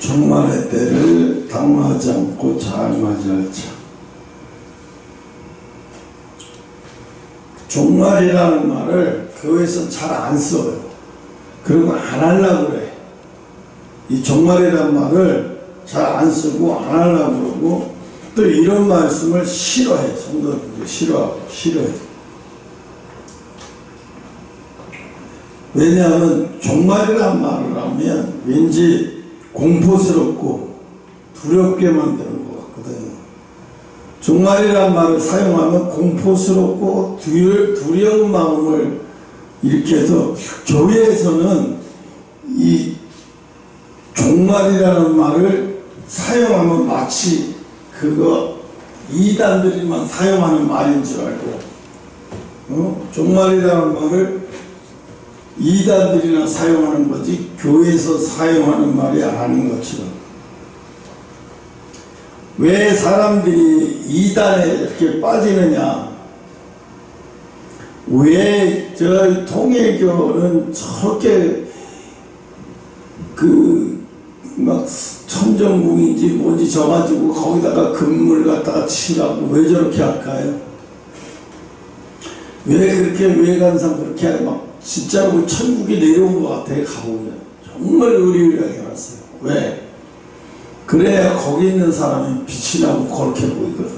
종말의 때를 당황하지 않고 잘 맞이할자. 종말이라는 말을 교회에서 잘 안 써요. 그리고 안 하려고 그래. 이 종말이라는 말을 잘 안 쓰고 안 하려고 그러고, 또 이런 말씀을 싫어해. 성도들이 싫어해. 왜냐하면 종말이라는 말을 하면 왠지 공포스럽고 두렵게 만드는 것 같거든요. 종말이라는 말을 사용하면 공포스럽고 두려운 마음을 일으켜서, 교회에서는 이 종말이라는 말을 사용하면 마치 그거 이단들이만 사용하는 말인 줄 알고, 종말이라는 말을 이단들이나 사용하는 거지 교회에서 사용하는 말이 아닌 것처럼. 왜 사람들이 이단에 이렇게 빠지느냐? 왜 저희 통일교는 저렇게 막 천정궁인지 뭔지 져가지고 거기다가 금물 갖다가 치라고 왜 저렇게 할까요? 왜 그렇게 외관상 그렇게 막 진짜로 천국이 내려온 것 같아요. 가보면 정말 의리의리하게 해놨어요. 왜? 그래야 거기 있는 사람이 빛이 나고 그렇게 보이거든.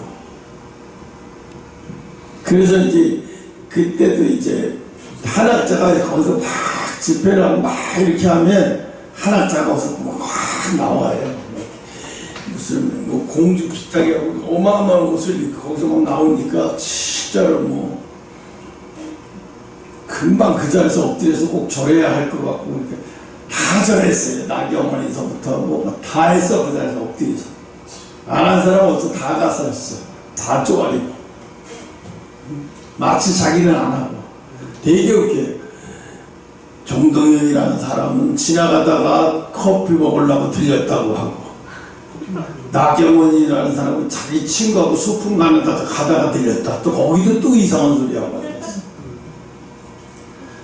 그래서 이제 그때도 이제 한학자가 거기서 막 집회를 하고 막 이렇게 하면 한학자가 거기서 막 나와요. 무슨 뭐 공주 비슷하게 하고 어마어마한 옷을 입고 거기서 막 나오니까 진짜로 뭐 금방 그 자리에서 엎드려서 꼭 절해야 할 것 같고, 이렇게 다 절했어요. 나경원에서부터 뭐 다 했어. 그 자리에서 엎드려서 안 한 사람 없어. 다 가서 했어. 다 쪼가리고 마치 자기는 안 하고. 되게 웃겨요. 정동영이라는 사람은 지나가다가 커피 먹으려고 들렸다고 하고, 나경원이라는 사람은 자기 친구하고 소풍 가다가 들렸다. 또 거기도 또 이상한 소리 하고.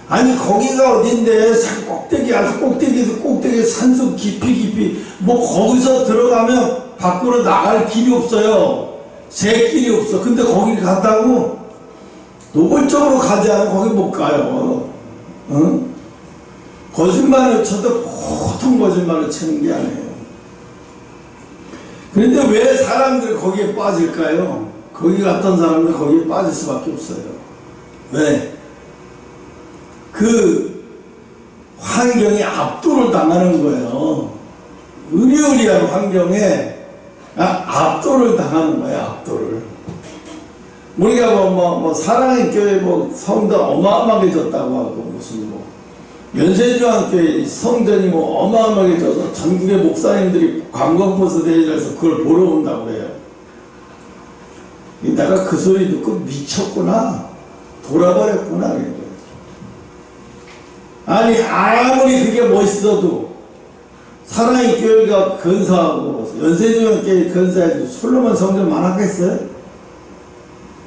아니 거기가 어딘데 꼭대기에서 꼭대기 산속 깊이 뭐 거기서 들어가면 밖으로 나갈 길이 없어요. 제 길이 없어. 근데 거기를 간다고? 노골적으로 가지 않으면 거기 못 가요. 응? 거짓말을 쳐도 보통 거짓말을 치는 게 아니에요. 그런데 왜 사람들이 거기에 빠질까요? 거기 갔던 사람들 거기에 빠질 수밖에 없어요. 왜? 그 환경에 압도를 당하는 거예요. 의리의리한 환경에 압도를 당하는 거예요. 압도를. 우리가 뭐 사랑의 교회 뭐 성도 어마어마하게 졌다고 하고, 무슨 뭐 연세중앙교회 성전이 뭐 어마어마하게 져서 전국의 목사님들이 관광버스 대회에서 그걸 보러 온다고 해요. 내가 그 소리 듣고 미쳤구나, 돌아버렸구나. 아니 아무리 그게 멋있어도 사랑의 교회가 건사하고 연세중앙교회 건사해도 솔로몬 성전만 하겠어요?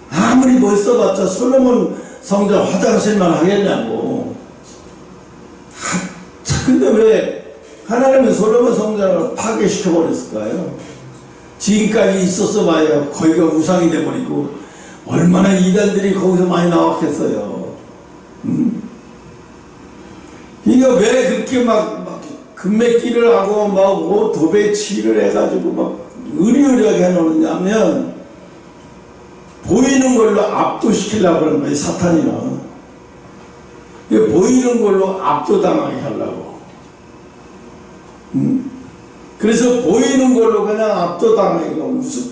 아무리 멋있어봤자 솔로몬 성전 화장실만 하겠냐고. 근데 왜 하나님은 솔로몬 성전을 파괴시켜버렸을까요? 지금까지 있었어 봐야 거기가 우상이 돼버리고 얼마나 이단들이 거기서 많이 나왔겠어요. 이거 왜 그렇게 막 금맥기를 하고 막 도배치를 해가지고 막 의리의리하게 해놓느냐면 보이는 걸로 압도시키려고 그러는 거예요. 사탄이는 보이는 걸로 압도당하게 하려고. 그래서 보이는 걸로 그냥 압도당하게 하고, 무슨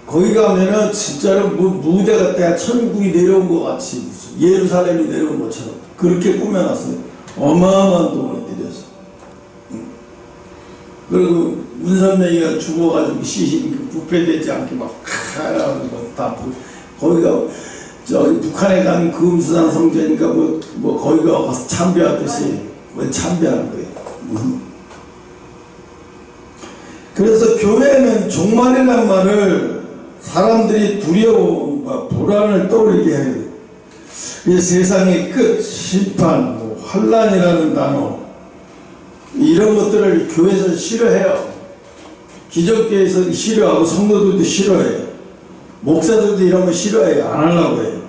거기 가면은 진짜로 무대 같아 천국이 내려온 것 같이, 무슨 예루살렘이 내려온 것처럼 그렇게 꾸며놨어요. 어마어마한 돈을 들여서. 그리고 문선명이가 죽어가지고 시신 부패되지 않게 막 다 거기가 저기 북한에 간 금수산 성전이니까 뭐 거기가 가서 참배하듯이 왜 참배하는 거예요. 그래서 교회는 종말이라는 말을 사람들이 두려움과 불안을 떠올리게 해요. 이 세상의 끝, 심판, 환란이라는 단어, 이런 것들을 교회에서 싫어해요. 기독교에서 싫어하고 성도들도 싫어해요. 목사들도 이런 거 싫어해요. 안 하려고 해요.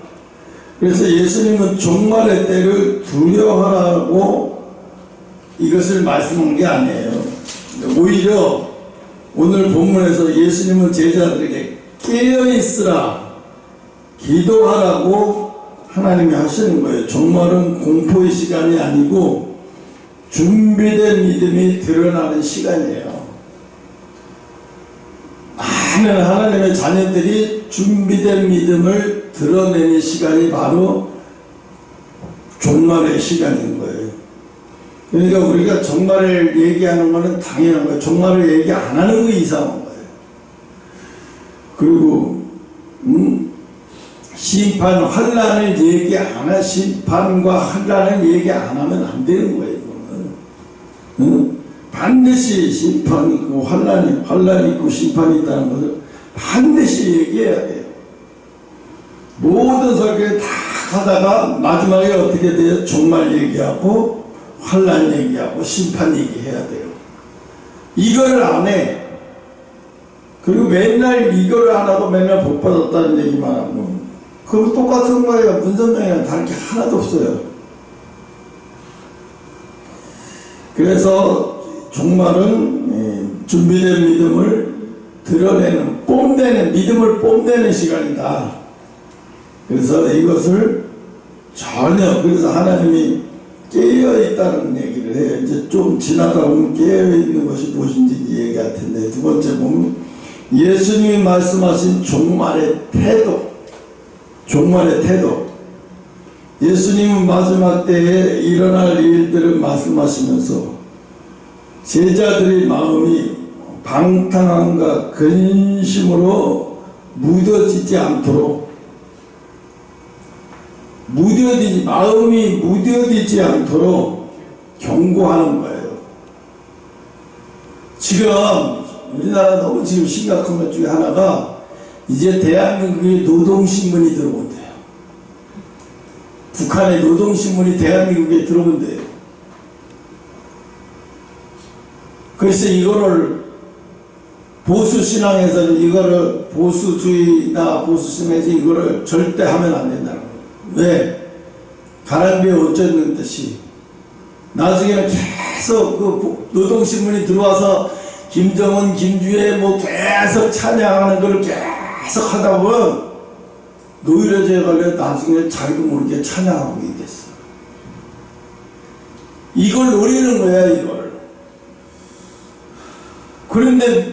그래서 예수님은 종말의 때를 두려워하라고 이것을 말씀한 게 아니에요. 오히려 오늘 본문에서 예수님은 제자들에게 깨어있으라, 기도하라고 하나님이 하시는 거예요. 종말은 공포의 시간이 아니고 준비된 믿음이 드러나는 시간이에요. 많은 하나님의 자녀들이 준비된 믿음을 드러내는 시간이 바로 종말의 시간인 거예요. 그러니까 우리가 종말을 얘기하는 것은 당연한 거예요. 종말을 얘기 안 하는 거 이상한 거예요. 그리고 심판, 환난을 얘기 안 하, 심판과 환난을 얘기 안 하면 안 되는 거예요. 이거는. 반드시 심판이 있고 환난이 있고 심판이 있다는 것을 반드시 얘기해야 돼요. 모든 설교를 다 하다가 마지막에 어떻게 돼요? 종말 얘기하고 환난 얘기하고 심판 얘기해야 돼요. 이걸 안 해. 그리고 맨날 이걸 안 하고 맨날 복 받았다는 얘기만 하고, 그거 똑같은 거예요. 문선명이랑 다른 게 하나도 없어요. 그래서 종말은 준비된 믿음을 드러내는, 뽐내는, 믿음을 뽐내는 시간이다. 그래서 이것을 전혀, 그래서 하나님이 깨어있다는 얘기를 해요. 이제 좀 지나다 보면 깨어있는 것이 무엇인지 얘기할 텐데, 두 번째 보면 예수님이 말씀하신 종말의 태도. 종말의 태도. 예수님은 마지막 때에 일어날 일들을 말씀하시면서 제자들의 마음이 방탕함과 근심으로 무뎌지지 않도록, 마음이 무뎌지지 않도록 경고하는 거예요. 지금 우리나라 너무 지금 심각한 것 중에 하나가 이제 대한민국에 노동신문이 들어온대요. 북한의 노동신문이 대한민국에 들어온대요. 그래서 이거를 보수신앙에서는 이거를 보수주의나 보수신앙에서 이거를 절대 하면 안 된다는 거예요. 왜? 가랑비에 옷 젖는 듯이 나중에는 계속 그 노동신문이 들어와서 김정은, 김주애 뭐 계속 찬양하는 걸 계속 하다 보면 노이로제에 걸려 나중에 자기도 모르게 찬양하고 있겠어. 이걸 노리는 거야, 이걸. 그런데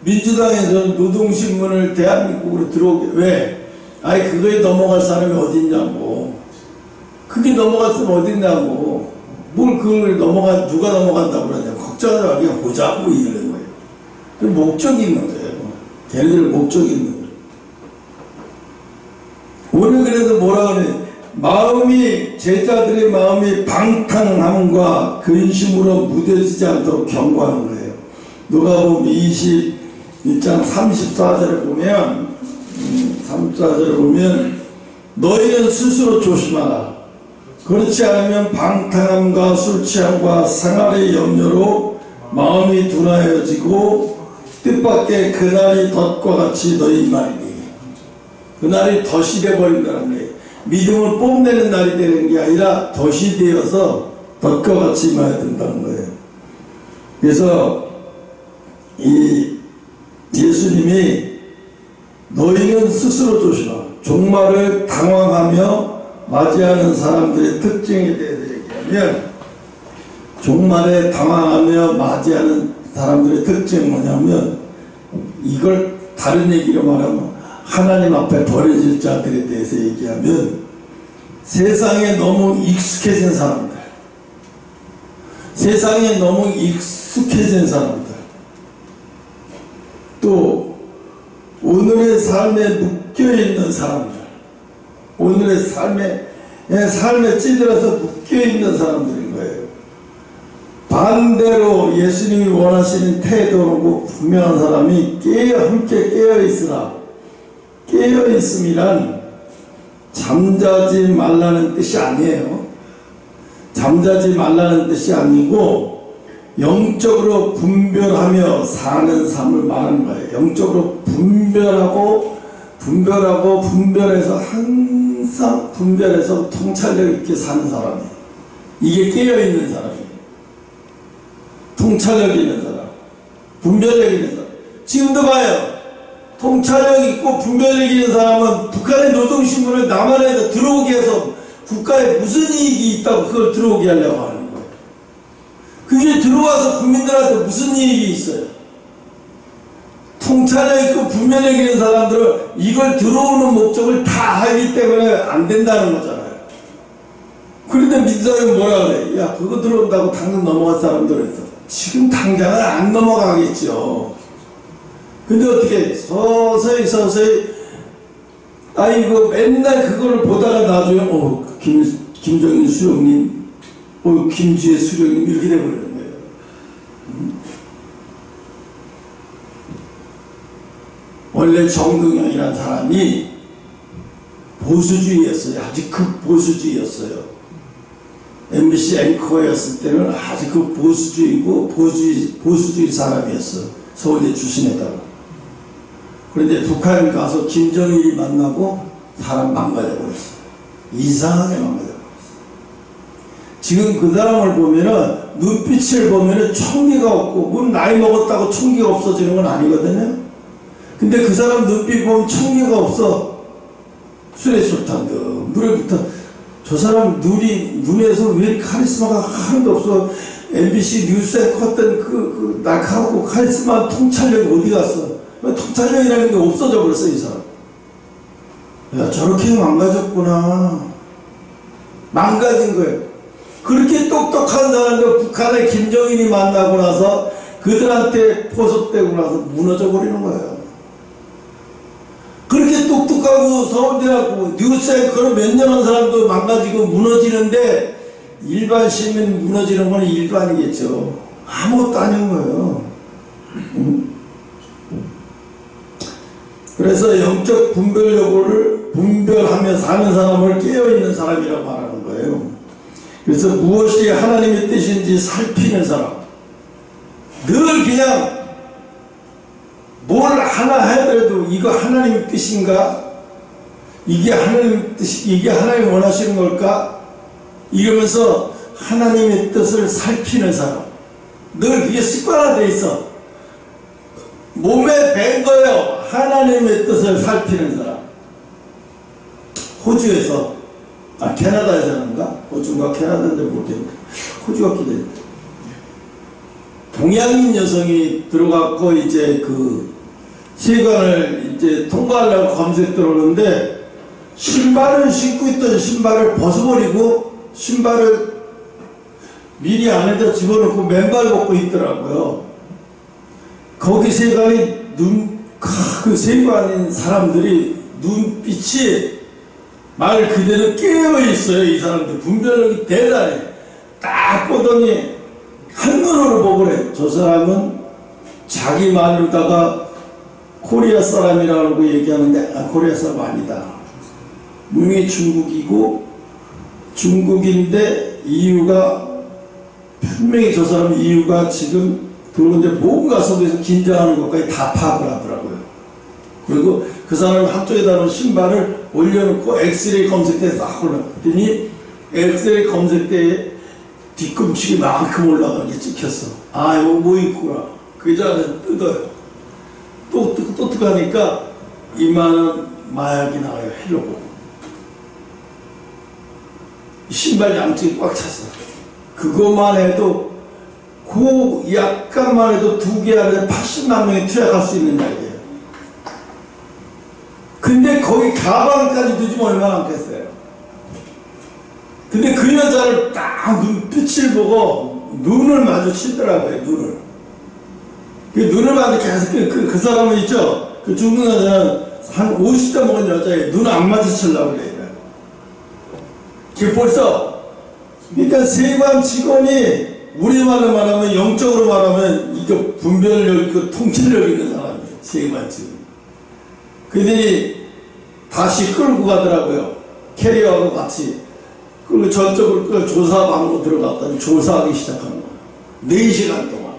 민주당에서는 노동신문을 대한민국으로 들어오게, 왜? 아니 그거에 넘어갈 사람이 어딨냐고. 그게 넘어갔으면 어딨냐고. 뭘 그걸 누가 넘어간다고 그러냐. 걱정하지 마. 그냥 보자고 이러는 거예요. 그 목적이 있는 거예요. 걔네들 목적이 있는 거예요. 오늘 그래서 뭐라 그래? 제자들의 마음이 방탕함과 근심으로 무뎌지지 않도록 경고하는 거예요. 누가복음 21장 34절에 보면, 34절에 보면, 너희는 스스로 조심하라. 그렇지 않으면 방탕함과 술 취함과 생활의 염려로 마음이 둔하여지고 뜻밖의 그날이 덫과 같이 너희 말이니. 그날이 덫이 되어버린다는 거예요. 믿음을 뽐내는 날이 되는 게 아니라 덫이 되어서 덫과 같이 임해야 된다는 거예요. 그래서 이 예수님이 너희는 스스로 조심하라. 종말을 당황하며 맞이하는 사람들의 특징에 대해서 얘기하면, 종말에 당황하며 맞이하는 사람들의 특징이 뭐냐면, 이걸 다른 얘기로 말하면 하나님 앞에 버려질 자들에 대해서 얘기하면, 세상에 너무 익숙해진 사람들, 세상에 너무 익숙해진 사람들, 또 오늘의 삶에 묶여있는 사람들, 오늘의 삶에 찌들어서 묶여있는 사람들인 거예요. 반대로 예수님이 원하시는 태도로 분명한 사람이 함께 깨어있으라. 깨어있음이란 잠자지 말라는 뜻이 아니에요. 잠자지 말라는 뜻이 아니고, 영적으로 분별하며 사는 삶을 말하는 거예요. 영적으로 분별해서 항상 분별해서 통찰력 있게 사는 사람이에요. 이게 깨어있는 사람이에요. 통찰력 있는 사람, 분별력 있는 사람. 지금도 봐요. 통찰력 있고 분별력 있는 사람은 북한의 노동신문을 남한에 들어오게 해서 국가에 무슨 이익이 있다고 그걸 들어오게 하려고 하는 거예요. 그게 들어와서 국민들한테 무슨 이익이 있어요? 통찰력 있고 분별력 있는 사람들은 이걸 들어오는 목적을 다 알기 때문에 안 된다는 거잖아요. 그런데 민주당은 뭐라 그래? 야, 그거 들어온다고 당장 넘어갈 사람들은 지금 당장은 안 넘어가겠죠. 근데 어떻게 서서히 아이고 맨날 그거를 보다가 나중에 김정인 수령님, 김지혜 수령님 이렇게 돼버리는 거예요. 원래 정동영이라는 사람이 보수주의였어요. 아주 극보수주의였어요. MBC 앵커였을 때는 아주 극보수주의고 보수주의 사람이었어. 서울대 출신에다가. 그런데 북한 가서 김정일이 만나고 사람 망가져버렸어. 이상하게 망가져버렸어. 지금 그 사람을 보면은 눈빛을 보면은 총기가 없고 뭐 나이 먹었다고 총기가 없어지는 건 아니거든요. 근데 그 사람 눈빛 보면 총기가 없어. 술에 좋단다. 물에 붙어. 저 사람 눈에서 왜 카리스마가 하나도 없어. MBC 뉴스에 컸던 그 날카롭고 카리스마 통찰력이 어디 갔어? 통찰력이라는 게 없어져 버렸어, 이 사람. 야, 저렇게 망가졌구나. 망가진 거예요. 그렇게 똑똑한 사람들 북한의 김정일이 만나고 나서 그들한테 포섭되고 나서 무너져 버리는 거예요. 그렇게 똑똑하고 서울대하고 뉴스에 그런 몇 년 한 사람도 망가지고 무너지는데 일반 시민 무너지는 건 일반이겠죠. 아무것도 아닌 거예요. 그래서 영적 분별력을 분별하며 사는 사람을 깨어있는 사람이라고 말하는 거예요. 그래서 무엇이 하나님의 뜻인지 살피는 사람. 늘 그냥 뭘 하나 하더라도 이거 하나님의 뜻인가? 이게 하나님의 뜻이, 이게 하나님이 원하시는 걸까? 이러면서 하나님의 뜻을 살피는 사람. 늘 그게 습관화되어 있어. 몸에 밴 거예요. 하나님의 뜻을 살피는 사람. 호주에서, 캐나다에서는가? 호주인가 캐나다인지 모르겠는데, 호주 같기도 해요. 동양인 여성이 들어갔고, 이제 세관을 이제 통과하려고 검색 들어오는데, 신발을 신고 있던 신발을 벗어버리고, 신발을 미리 안에다 집어넣고 맨발 벗고 있더라고요. 거기 세관이 그 세관인 사람들이 눈빛이 말 그대로 깨어있어요. 이 사람들 분별력이 대단해. 딱 보더니 한눈으로 보고래. 저 사람은 자기 말로다가 코리아 사람이라고 얘기하는데 코리아 사람 아니다. 분명히 중국이고 중국인데 이유가 분명히 저 사람 이유가 지금 그런데 뭔가 속에서 긴장하는 것까지 다 파악을 하더라고요. 그리고 그 사람이 한쪽에다 놓은 신발을 올려놓고 엑스레이 검색대에 싹 올라갔더니 엑스레이 검색대에 뒤꿈치기 만큼 올라가게 찍혔어. 아, 이거 뭐 있구나. 그 자리에 뜯어요. 또 뜯어가니까 이만한 마약이 나와요. 헬로보. 신발 양쪽이 꽉 찼어. 그것만 해도 그 약간만 해도 2개 안에 80만 명이 투약할 수 있는 자리예요. 근데 거기 가방까지 뒤지면 얼마나 많겠어요. 근데 그 여자를 딱 눈빛을 보고 눈을 마주치더라고요. 눈을. 그 눈을 마주치 계속 그 사람은 있죠. 그 중국 여자는 한 50대 먹은 여자에 눈을 안 마주치려고 그래요. 벌써 그러니까 세관 직원이 우리말로 말하면 영적으로 말하면 이거 분별력 있고 통찰력 있는 사람이에요. 세관 직원. 그들이 다시 끌고 가더라고요. 캐리어하고 같이. 그리고 저쪽으로 조사방으로 들어갔더니 조사하기 시작한 거예요. 4시간 동안,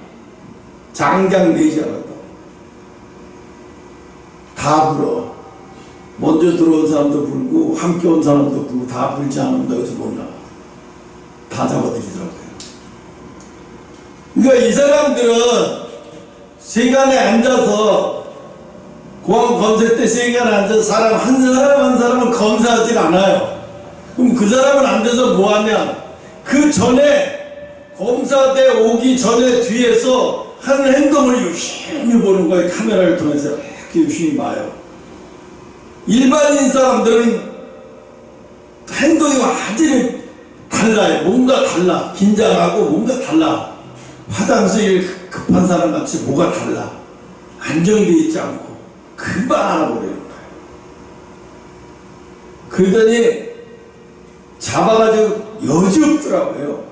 장장 4시간 동안 다 불어. 먼저 들어온 사람도 불고 함께 온 사람도 불고 다 불지 않으면 여기서 못 나가. 다 잡아들이더라고요. 그러니까 이 사람들은 세간에 앉아서 공항 검사 때 세간에 앉아서 사람 한 사람 한 사람은 검사하지 않아요. 그럼 그 사람은 앉아서 뭐 하냐? 그 전에 검사대 오기 전에 뒤에서 하는 행동을 유심히 보는 거예요. 카메라를 통해서 이렇게 유심히 봐요. 일반인 사람들은 행동이 완전히 달라요. 뭔가 달라. 긴장하고 뭔가 달라. 화장실 급한 사람 같이 뭐가 달라. 안정되어 있지 않고 금방 알아버리는 거예요. 그러더니 잡아가지고 여지없더라고요.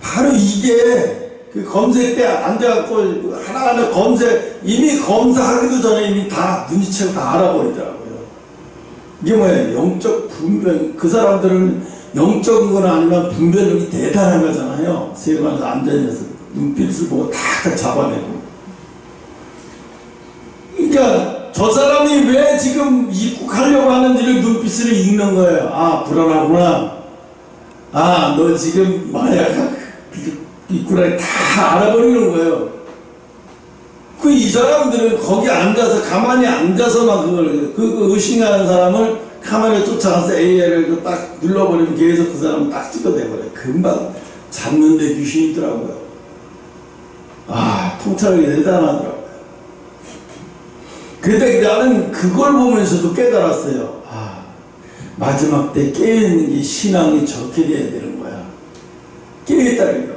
바로 이게 그 검색 때 앉아갖고 하나하나 이미 검사하기도 전에 이미 다 눈치채고 다 알아버리더라고요. 이게 뭐예요? 영적 분별. 그 사람들은 영적인 거나 아니면 분별력이 대단한 거잖아요. 세관에서 앉아있어서 눈빛을 보고 탁탁 잡아내고. 그러니까 저 사람이 왜 지금 입국하려고 하는지를 눈빛으로 읽는 거예요. 아, 불안하구나. 아, 너 지금 마약 입구라니 다 알아버리는 거예요. 이 사람들은 거기 앉아서 가만히 앉아서만 그 의심하는 사람을 카메라에 쫓아가서 AI를 딱 눌러버리면 계속 그 사람을 딱 찍어내버려요. 금방 잡는데 귀신이 있더라고요. 아, 통찰력이 대단하더라고요. 근데 나는 그걸 보면서도 깨달았어요. 아, 마지막 때 깨어있는 게 신앙이 저렇게 돼야 되는 거야. 깨어있다는 거.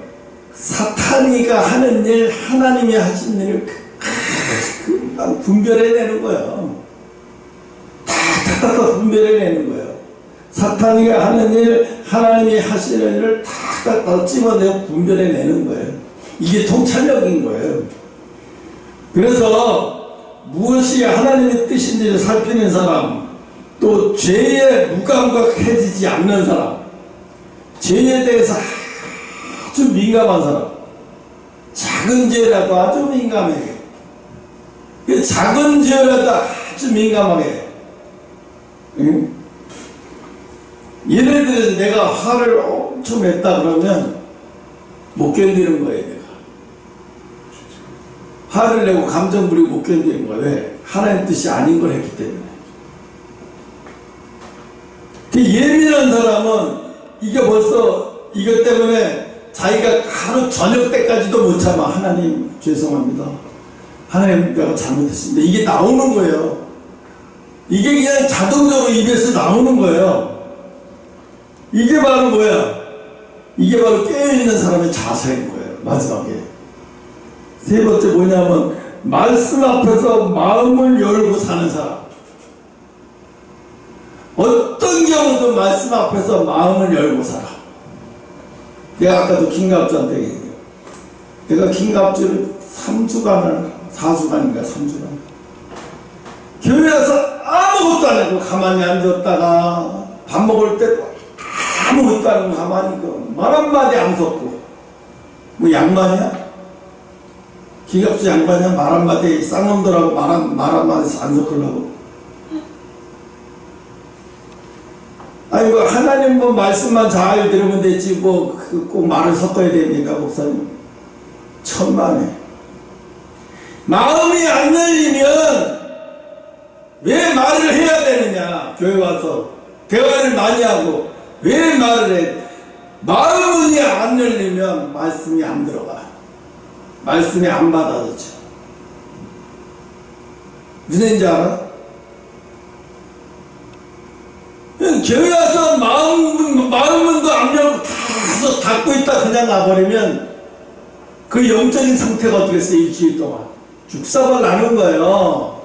사탄이가 하는 일, 하나님이 하신 일을 금방 분별해내는 거예요. 탁탁탁 분별해내는 거예요. 사탄이가 하는 일, 하나님이 하시는 일을 탁탁탁 집어내고 분별해내는 거예요. 이게 통찰력인 거예요. 그래서 무엇이 하나님의 뜻인지를 살피는 사람, 또 죄에 무감각해지지 않는 사람, 죄에 대해서 아주 민감한 사람, 작은 죄라도 아주 민감해. 작은 죄라도 아주 민감하게. 응? 예를 들어서 내가 화를 엄청 냈다 그러면 못 견디는 거예요. 내가 화를 내고 감정 부리고 못 견디는 거예요. 왜? 하나님 뜻이 아닌 걸 했기 때문에. 예민한 사람은 이게 벌써 이것 때문에 자기가 하루 저녁 때까지도 못 참아. 하나님 죄송합니다. 하나님 내가 잘못했습니다. 이게 나오는 거예요. 이게 그냥 자동적으로 입에서 나오는 거예요. 이게 바로 뭐야? 이게 바로 깨어있는 사람의 자세인 거예요. 마지막에. 세 번째 뭐냐면 말씀 앞에서 마음을 열고 사는 사람. 어떤 경우도 말씀 앞에서 마음을 열고 살아. 내가 아까도 김갑주한테 얘기해요. 내가 김갑주를 3주간을 4주간인가 3주간 교회 와서 아무것도 안 하고 가만히 앉았다가 밥 먹을 때 아무것도 안 하고 가만히 있고 말 한마디 안 섞고 뭐 양반이야? 김갑주 양반이야? 말 한마디 쌍놈들하고 말 한마디 안 섞으려고. 아니 뭐 하나님 뭐 말씀만 잘 들으면 되지 뭐 꼭 말을 섞어야 됩니까 목사님? 천만에. 마음이 안 열리면 왜 말을 해야 되느냐? 교회 와서 대화를 많이 하고 왜 말을 해? 마음이 안 열리면 말씀이 안 들어가. 말씀이 안 받아들여져. 무슨 얘기인지 알아? 교회 와서 마음문도 안 열고 다 닫고 있다 그냥 가버리면 그 영적인 상태가 어떻겠어요? 일주일 동안 죽사발 나는 거예요.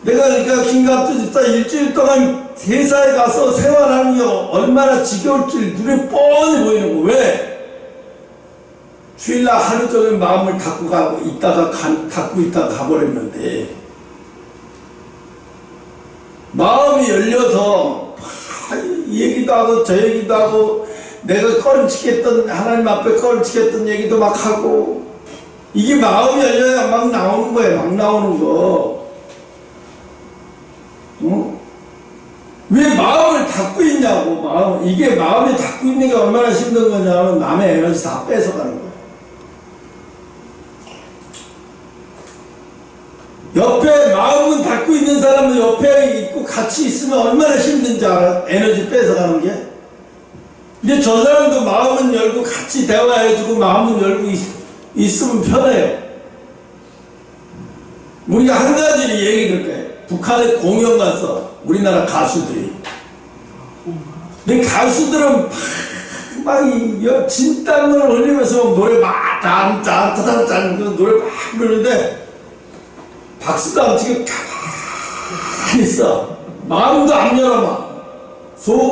내가 그러니까 김갑주 집사 일주일 동안 회사에 가서 생활하는 게 얼마나 지겨울지 눈에 뻔히 보이는 거. 왜? 주일날 하루 종일 마음을 닫고 있다가 가버렸는데 마음이 열려서 이 얘기도 하고 저 얘기도 하고 내가 꺼림칙했던, 하나님 앞에 꺼림칙했던 얘기도 막 하고, 이게 마음이 열려야 막 나오는 거예요. 막 나오는 거. 왜 마음을 닫고 있냐고. 이게 마음이 닫고 있는 게 얼마나 힘든 거냐면 남의 에너지 다 뺏어가는 거예요. 옆에 마음은 닫고 있는 사람은 옆에 있고 같이 있으면 얼마나 힘든지 알아? 에너지 뺏어가는 게. 근데 저 사람도 마음은 열고 같이 대화해주고 마음은 열고 있으면 편해요. 우리가 한 가지를 얘기할 거예요. 북한에 공연 가서 우리나라 가수들이. 근데 가수들은 막 진땀을 흘리면서 노래 막 짠짠짠짠 노래 막 부르는데 박수도 안 치고 가만히 있어. 마음도 안 열어봐.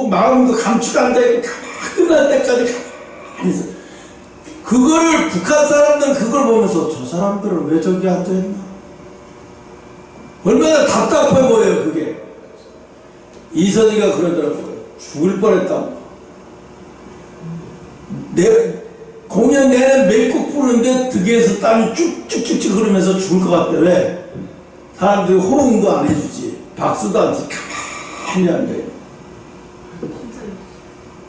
마음도 감추가 안 되고 끝날 때까지 가만히 있어. 그거를 북한 사람들은 그걸 보면서 저 사람들은 왜 저기 앉아있나? 얼마나 답답해 보여요. 그게. 이선희가 그러더라고요. 죽을 뻔했다고. 공연 내내 맹곡 부르는데 등에서 땀이 쭉쭉쭉쭉 흐르면서 죽을 것 같아. 왜? 사람들이 호응도 안 해주지. 박수도 안 치지. 가만히 앉아요.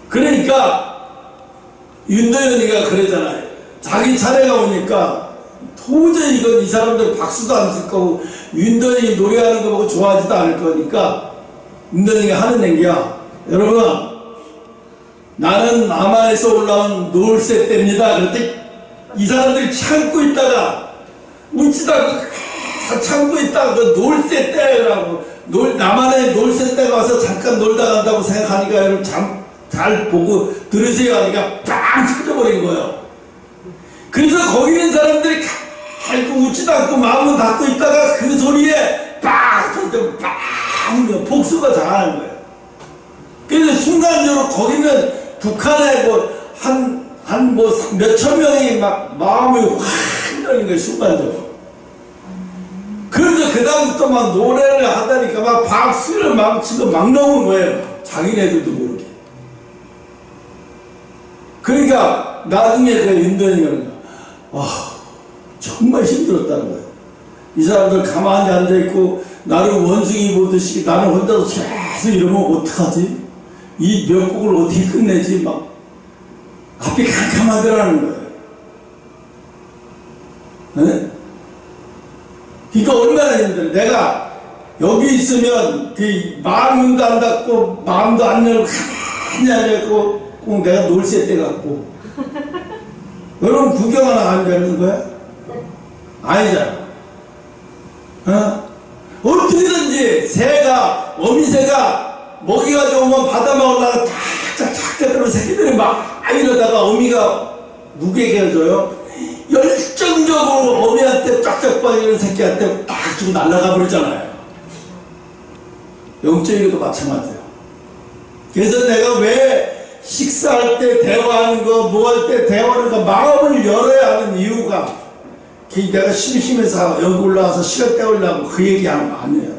그러니까 윤도현이가 그러잖아요. 자기 차례가 오니까 도저히 이 사람들 박수도 안 쓸 거고 윤도현이 노래하는 거 보고 좋아하지도 않을 거니까 윤도현이가 하는 얘기야. 여러분, 나는 남한에서 올라온 놀새 때입니다. 그랬더니 이 사람들이 참고 있다가 웃지도 않고 참고 있다가 그 놀새 때라고 남한에 놀새 때가 와서 잠깐 놀다 간다고 생각하니까 여러분 잘 보고 들으세요 하니까 빵 터져버린 거예요. 그래서 거기 있는 사람들이 가만히 웃지도 않고 마음은 닫고 있다가 그 소리에 빵 터져 빵 복수가 잘하는 거예요. 그래서 순간적으로 거기는 북한에 한 몇천 명이 막 마음이 확 열린 거예요. 순간적으로. 그래서 그다음부터 막 노래를 하다니까 막 박수를 막 치고 막 나오는 거예요. 자기네들도 모르게. 그러니까 나중에 그 윤도현이가 정말 힘들었다는 거예요. 이 사람들 가만히 앉아있고 나를 원숭이 보듯이 나는 혼자서 계속 이러면 어떡하지? 이 몇 곡을 어떻게 끝내지? 막 앞이 캄캄하더라는 거예요. 네? 그러니까 얼마나 힘들어. 내가 여기 있으면 그 마음도 안 닫고 마음도 안 열고 가만히 앉아있고 꼭 내가 놀새 때 같고. 여러분 구경 하나 안 되는 거야? 아니잖아. 어떻게든지 새가 어미새가 먹이 가져오면 바다 먹으려고 탁탁탁 때리면 새끼들이 막 이러다가 어미가 누구에게 해줘요? 열정적으로 어미한테 쫙쫙 빠지는 새끼한테 딱 주고 날아가 버리잖아요. 영적이기도 마찬가지예요. 그래서 내가 왜 식사할 때 대화하는 거, 뭐 할 때 대화하는 거 마음을 열어야 하는 이유가 내가 심심해서 여기 올라와서 시간 때우려고 그 얘기하는 거 아니에요.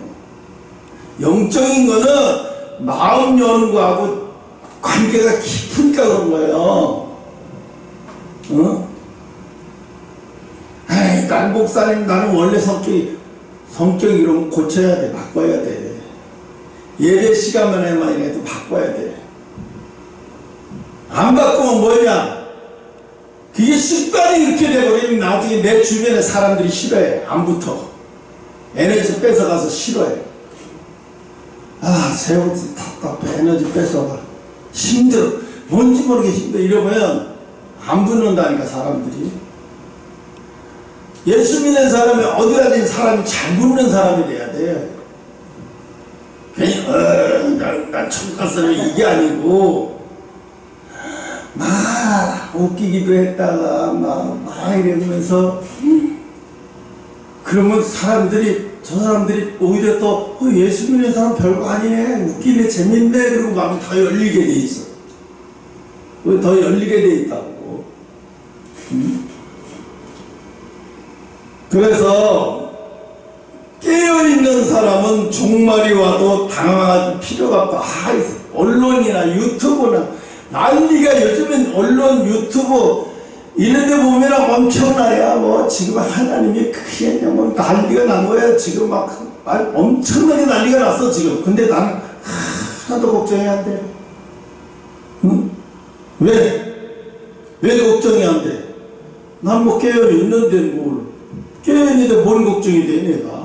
영적인 거는 마음 여는 거하고 관계가 깊으니까 그런 거예요. 에이, 난 목사님, 나는 원래 성격 이러면 고쳐야 돼. 바꿔야 돼. 예배 시간만에만 이래도 바꿔야 돼. 안 바꾸면 뭐냐? 그게 습관이 이렇게 돼버리면 나중에 내 주변에 사람들이 싫어해. 안 붙어. 에너지 뺏어가서 싫어해. 세월이 답답해. 에너지 뺏어가. 힘들어. 뭔지 모르게 힘들어. 이러면 안 붙는다니까, 사람들이. 예수 믿는 사람이 어디 가든 사람이 잘 붙는 사람이 돼야 돼. 괜히, 난 천국 갈 사람이 이게 아니고, 막 웃기기도 했다가, 막 이러면서, 그러면 저 사람들이 오히려 또 예수 믿는 사람 별거 아니네, 웃기네, 재밌네, 그러고 마음이 더 열리게 돼 있어. 왜 더 열리게 돼 있다고. 그래서 깨어있는 사람은 종말이 와도 당황할 필요가 없고, 언론이나 유튜브나 난리가 요즘엔 언론 유튜브 이런 데 보면 엄청나야 뭐 지금 하나님이 크게 뭐 난리가 난 거야. 지금 막 엄청나게 난리가 났어 지금. 근데 나는 하나도 걱정이 안 돼. 응? 왜 걱정이 안 돼? 난 뭐 깨어있는데 깨어있는데 뭘 걱정이 돼 내가?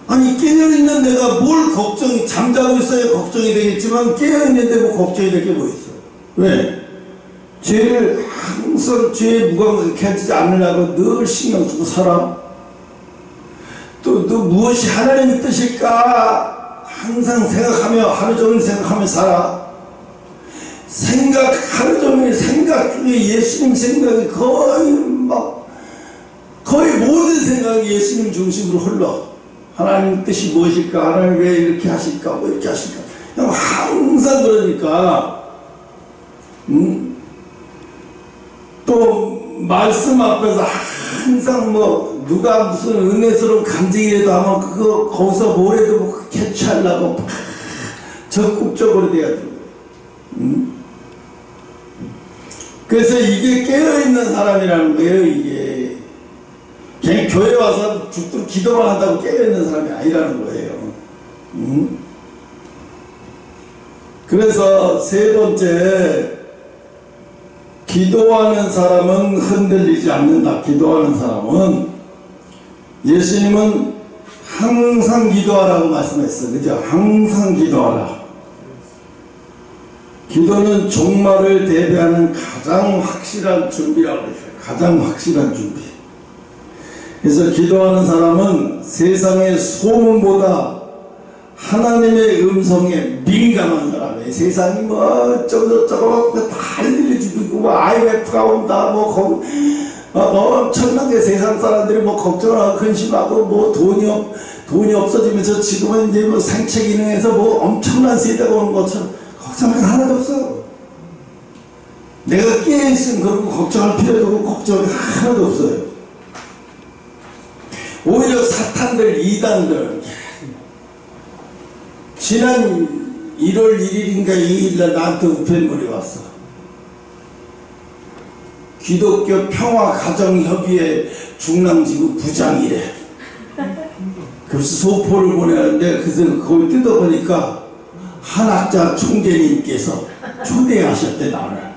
아니 깨어있는 내가 뭘 걱정이, 잠자고 있어야 걱정이 되겠지만 깨어있는데 뭐 걱정이 될 게 뭐 있어? 왜? 죄를 항상 죄에 무감각해지지 않으려고 늘 신경 쓰고 살아. 또 무엇이 하나님의 뜻일까 항상 생각하며 하루 종일 생각하며 살아. 하루 종일 생각 중에 예수님 생각이 거의 모든 생각이 예수님 중심으로 흘러. 하나님 뜻이 무엇일까? 하나님 왜 이렇게 하실까? 뭐 이렇게 하실까? 그냥 항상 그러니까 또 말씀 앞에서 항상 뭐 누가 무슨 은혜스러운 간증이라도 하면 그거 거기서 뭐라도 뭐 캐치하려고 적극적으로 돼야 돼요. 그래서 이게 깨어있는 사람이라는 거예요. 이게 그냥 교회 와서 죽도록 기도만 한다고 깨어있는 사람이 아니라는 거예요. 그래서 세 번째, 기도하는 사람은 흔들리지 않는다. 기도하는 사람은, 예수님은 항상 기도하라고 말씀했어요. 그죠? 항상 기도하라. 기도는 종말을 대비하는 가장 확실한 준비라고 했어요. 가장 확실한 준비. 그래서 기도하는 사람은 세상의 소문보다 하나님의 음성에 민감한 사람이에요. 세상이 뭐 저거 다 알려주고 뭐 IMF가 온다 뭐 엄청나게 세상 사람들이 뭐 걱정하고 근심하고 뭐 돈이 없어지면서 지금은 이제 뭐 생체 기능에서 뭐 엄청난 세대가 오는 것처럼 걱정할 게 하나도 없어. 내가 깨어있으면 그러고 걱정할 필요도 없고 걱정이 하나도 없어요. 오히려 사탄들, 이단들, 지난 1월 1일인가 2일날 나한테 우편물이 왔어. 기독교 평화가정협의회 중랑지구 부장이래. 그래서 소포를 보내는데 그래서 거기 뜯어보니까 한학자 총재님께서 초대하셨대. 나를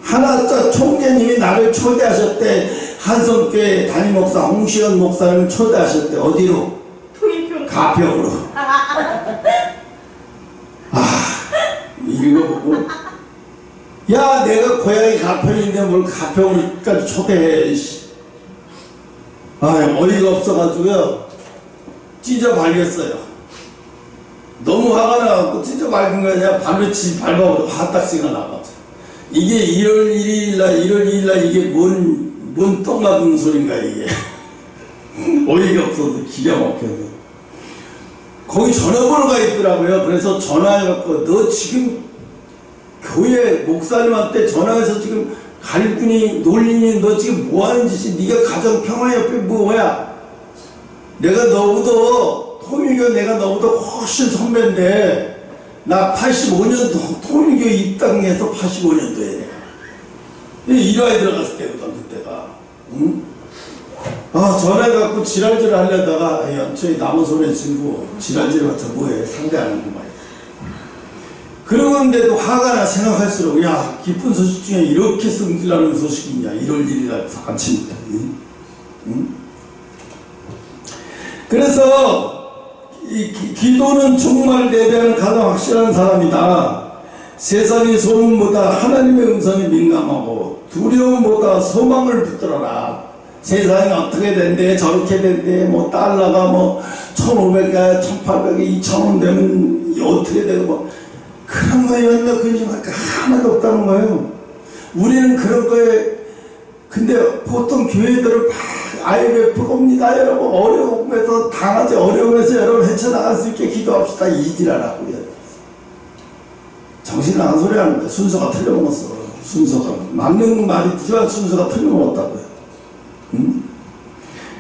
한학자 총재님이 나를 초대하셨대. 한성교회 담임 목사 홍시현 목사님을 초대하셨대. 어디로? 가평으로. 이거 보고 야 내가 고향이 가평인데 뭘 가평까지 초대해. 어이가 없어가지고요 찢어 발겼어요. 너무 화가 나갖고 찢어 밝은 거 아니라 발로 밟아보고 화딱지가 나갔어. 이게 1월 2일날 이게 뭔 똥맞은 소린가 이게. 어이가 없어서 기가 막혀서. 거기 전화번호가 있더라고요. 그래서 전화해갖고 너 지금 교회 목사님한테 전화해서 지금 가리꾼이 놀리니 너 지금 뭐하는 짓이, 네가 가정평화협회 뭐야. 내가 너보다 통일교 내가 너보다 훨씬 선배인데 나 85년도 통일교 입당해서 85년도에 내가 1화에 들어갔을 때거든 그때가. 응? 전화해갖고 지랄질 하려다가 연초에 나무 소리 치고 지랄질 같아 뭐해 상대하는 거 말이야. 그러는데도 화가 나. 생각할수록 야 기쁜 소식 중에 이렇게 승질나는 소식이 있냐. 1월 1일 아침부터. 응? 그래서 이 기도는 종말을 대비하는 가장 확실한 사람이다. 세상의 소문보다 하나님의 음성에 민감하고 두려움보다 소망을 붙들어라. 세상이 어떻게 된대 저렇게 된대 뭐 달러가 뭐 1,500에 1,800에 2,000원 되면 어떻게 되고 뭐 그런 거에 연락 근심할 게 하나도 없다는 거예요. 우리는 그런 거에 근데 보통 교회들은 IMF가 옵니다 여러분 어려움에서 당하지 어려움에서 여러분 헤쳐나갈 수 있게 기도합시다 이지라라고요. 정신 나간 소리 하는 거야. 순서가 틀려먹었어. 순서가 맞는 말이지만 순서가 틀려먹었다고요. 응?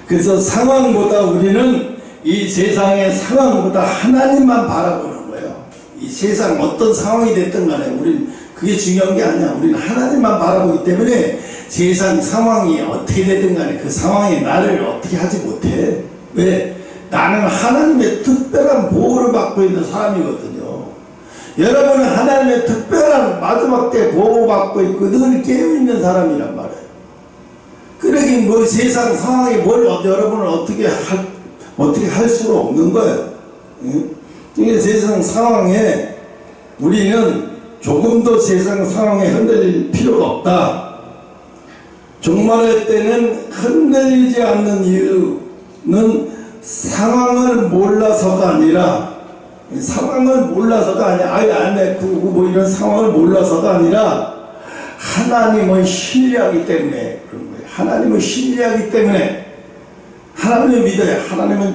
그래서 상황보다 우리는 이 세상의 상황보다 하나님만 바라보는 거예요. 이 세상 어떤 상황이 됐든 간에 우리는 그게 중요한 게 아니야. 우리는 하나님만 바라보기 때문에 세상 상황이 어떻게 되든 간에 그 상황에 나를 어떻게 하지 못해. 왜? 나는 하나님의 특별한 보호를 받고 있는 사람이거든요. 여러분은 하나님의 특별한 마지막 때 보호받고 있고 늘 깨어있는 사람이란 말이에요. 그러긴 뭐 세상 상황에 여러분을 어떻게 할 수가 없는 거예요. 이 세상 상황에 우리는 조금도 세상 상황에 흔들릴 필요가 없다. 종말의 때는 흔들리지 않는 이유는 상황을 몰라서가 아니라 IMF 뭐 이런 상황을 몰라서가 아니라 하나님을 신뢰하기 때문에 그런 거예요. 하나님을 신뢰하기 때문에 하나님을 믿어야 하나님은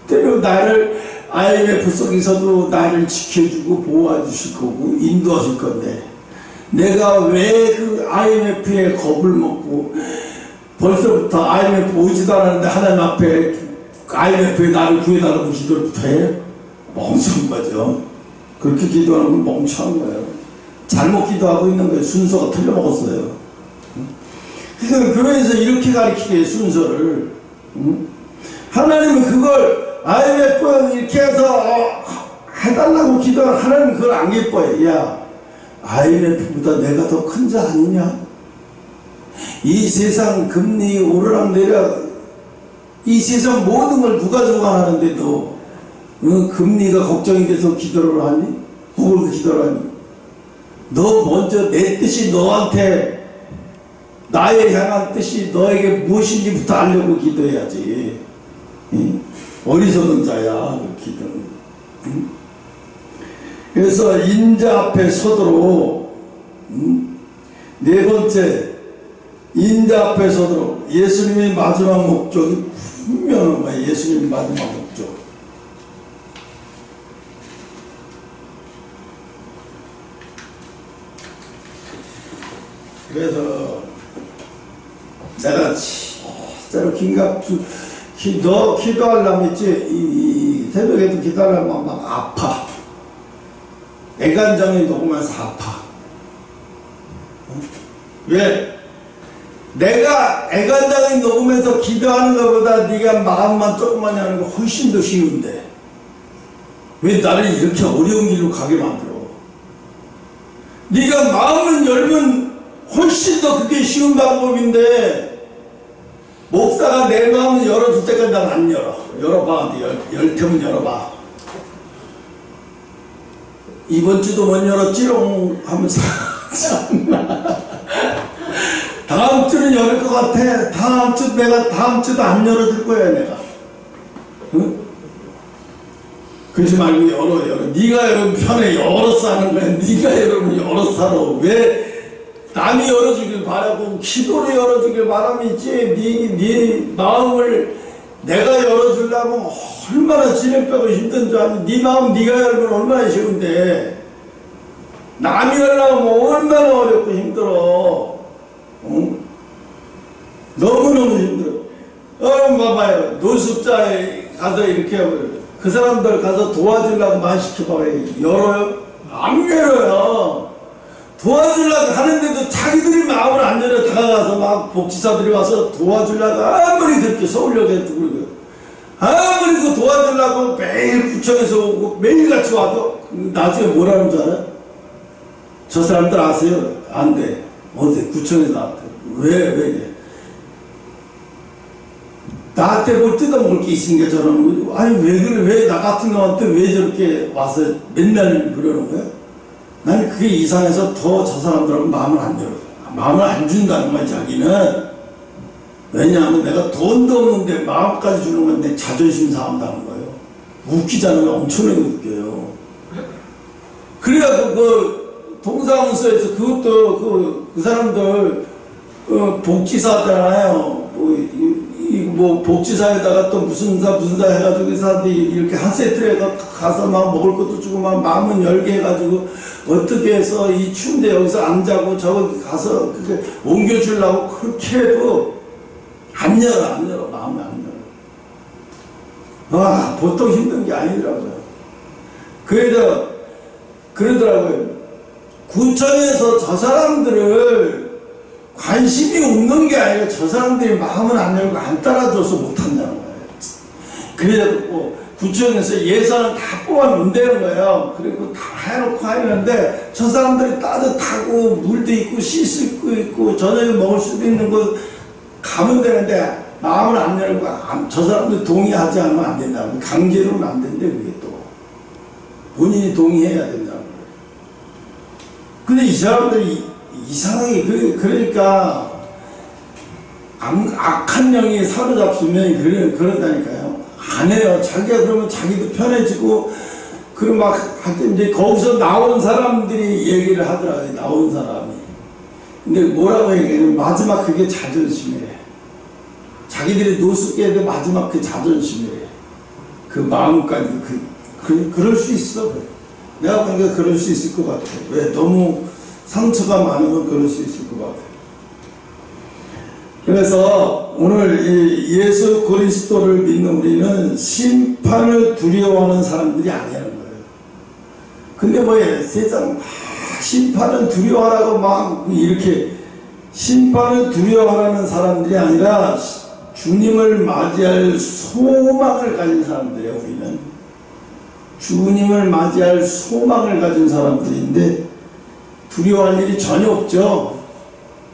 절대로 나를 IMF 속에서도 나를 지켜주고 보호해주실 거고 인도하실 건데 내가 왜 그 IMF에 겁을 먹고 벌써부터 IMF 오지도 않았는데 하나님 앞에 IMF에 나를 구해달라고 기도부터 해? 멍청한 거죠. 그렇게 기도하는 건 멍청한 거예요. 잘못 기도하고 있는 거예요. 순서가 틀려먹었어요. 그래서 이렇게 가르치게 순서를. 하나님은 그걸 IMF 이렇게 해서 해달라고 기도하는 하나님은 그걸 안 기뻐해. 야, IMF보다 내가 더 큰 자 아니냐? 이 세상 금리 오르락내리락 이 세상 모든 걸 누가 주관하는데도 금리가 걱정이 돼서 기도를 하니? 그걸 기도를 하니? 너 먼저 내 뜻이 너한테 나의 향한 뜻이 너에게 무엇인지부터 알려고 기도해야지. 어리석은 자야 기도는. 그래서 인자 앞에 서도록 네 번째 인자 앞에 서도록 예수님의 마지막 목적이 분명한 거예요. 예수님의 마지막 목적. 그래서 내가 진짜로 너 기도하려면 있지 이 새벽에도 기도하려면 막 아파. 애간장이 녹으면서 아파. 왜? 내가 애간장이 녹으면서 기도하는 것보다 네가 마음만 조금만 하는 거 훨씬 더 쉬운데 왜 나를 이렇게 어려운 길로 가게 만들어? 네가 마음을 열면 훨씬 더 그게 쉬운 방법인데 목사가 내 마음을 열어줄 때까지 난 안 열어. 열어봐. 열 테면 열어봐. 이번 주도 못 열었지롱 하면서 다음 주는 열을 것 같아. 다음 주도 안 열어줄 거야 내가. 응? 그러지 말고 열어. 네가 열으면 편해. 열어서 하는 거야. 네가 열으면 열어서 살아. 왜 남이 열어주길 바라고 기도로 열어주길 바라면 있지. 네 마음을 내가 열어주려면 얼마나 진행 빼고 힘든 줄 아니. 네 마음 네가 열면 얼마나 쉬운데 남이 열려면 얼마나 어렵고 힘들어. 응? 너무너무 힘들어. 봐봐요. 노숙자에 가서 이렇게 그 사람들 가서 도와주려고 말 시켜봐요. 열어요? 안 열어요. 도와주려고 하는데도 자기들이 마음을 안 열어. 다가가서 막 복지사들이 와서 도와주려고 아무리 그렇게 서울역에 두고 아무리 그 도와주려고 매일 구청에서 오고 매일같이 와도 나중에 뭐라는 줄 알아요? 저 사람들 아세요? 안 돼. 어제 구청에서 나한테 왜 나한테 뭘 뜯어먹을 게 있으니까 저러는 거지. 아니 왜 그래? 왜 나 같은 놈한테 왜 저렇게 와서 맨날 그러는 거야? 나는 그게 이상해서 더 저 사람들하고 마음을 안 열어. 마음을 안 준다는 거야 자기는. 왜냐하면 내가 돈도 없는데 마음까지 주는 건 내 자존심 상한다는 거예요. 웃기잖아요. 엄청나게 웃겨요. 그래야 동사무소에서 그것도 그 사람들 복지사잖아요. 뭐 복지사에다가 또 무슨 사 해가지고 그 사람들이 이렇게 한 세트에 가서 막 먹을 것도 주고 막 마음은 열게 해가지고 어떻게 해서 이 추운데 여기서 안 자고 저기 가서 그렇게 옮겨주려고 그렇게 해도 안 열어. 마음이 안 열어. 보통 힘든 게 아니더라고요. 그래서 그러더라고요. 구청에서 저 사람들을 관심이 없는 게 아니라 저 사람들이 마음을 안 열고 안 따라줘서 못한다는 거예요. 그래서 구청에서 예산을 다 뽑아놓으면 되는 거예요. 그리고 다 해놓고 하는데 저 사람들이 따뜻하고 물도 있고 씻을 거 있고 저녁에 먹을 수도 있는 곳 가면 되는데 마음을 안 열고 저 사람들 동의하지 않으면 안 된다고. 강제로는 안 된대. 그게 또 본인이 동의해야 된다는 거예요. 근데 이 사람들이 이상하게 그러니까 악한 영이 사로잡수면 그런다니까요. 안 해요. 자기가 그러면 자기도 편해지고 그리고 막 하여튼 이제 거기서 나온 사람들이 얘기를 하더라고요. 나온 사람이. 근데 뭐라고 얘기해요? 마지막 그게 자존심이래. 자기들이 노숙해도 마지막 그 자존심이래. 그 마음까지 그럴 수 있어. 내가 보니까 그럴 수 있을 것 같아. 왜? 너무 상처가 많으면 그럴 수 있을 것 같아. 그래서 오늘 이 예수 그리스도를 믿는 우리는 심판을 두려워하는 사람들이 아니라는 거예요. 근데 뭐예요? 세상 막 심판을 두려워하라고 막 이렇게 심판을 두려워하는 사람들이 아니라 주님을 맞이할 소망을 가진 사람들이에요. 우리는 주님을 맞이할 소망을 가진 사람들인데 두려워할 일이 전혀 없죠.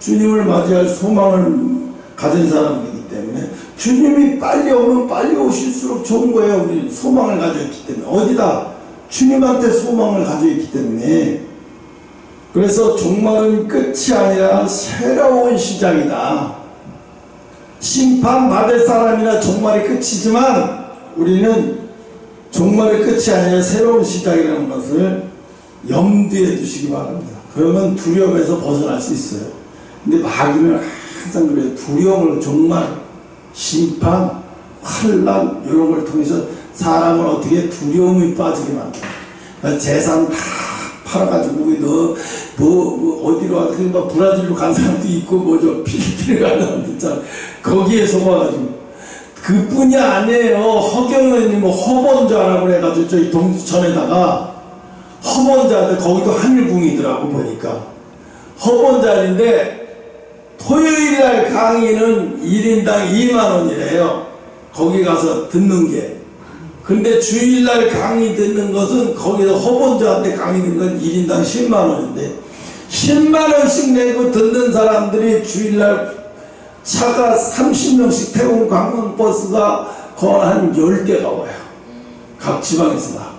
주님을 맞이할 소망을 가진 사람이기 때문에 주님이 빨리 오면 빨리 오실수록 좋은 거예요. 우리 소망을 가지고 있기 때문에. 어디다? 주님한테 소망을 가지고 있기 때문에. 그래서 종말은 끝이 아니라 새로운 시작이다. 심판받을 사람이나 종말이 끝이지만 우리는 종말의 끝이 아니라 새로운 시작이라는 것을 염두에 두시기 바랍니다. 그러면 두려움에서 벗어날 수 있어요. 근데 마귀는 항상 그래요. 두려움을 종말, 심판, 환난 이런 걸 통해서 사람을 어떻게 두려움이 빠지게 만들어요. 재산 다 팔아가지고 뭐 어디로 와서 뭐 브라질로 간 사람도 있고 뭐죠 필리핀에 간 사람도 있잖아. 거기에 속아가지고 그뿐이 아니에요. 허경영님 뭐 허번자라고 해가지고 저희 동두천에다가 허번자인데 거기도 한일궁이더라고 보니까 허번자인데 토요일날 강의는 1인당 2만원이래요. 거기 가서 듣는 게. 근데 주일날 강의 듣는 것은 거기서 허번자한테 강의 듣는 건 1인당 10만원인데 10만원씩 내고 듣는 사람들이 주일날 차가 30명씩 태운 관광버스가 거의 한 10대가 와요. 각 지방에서 다.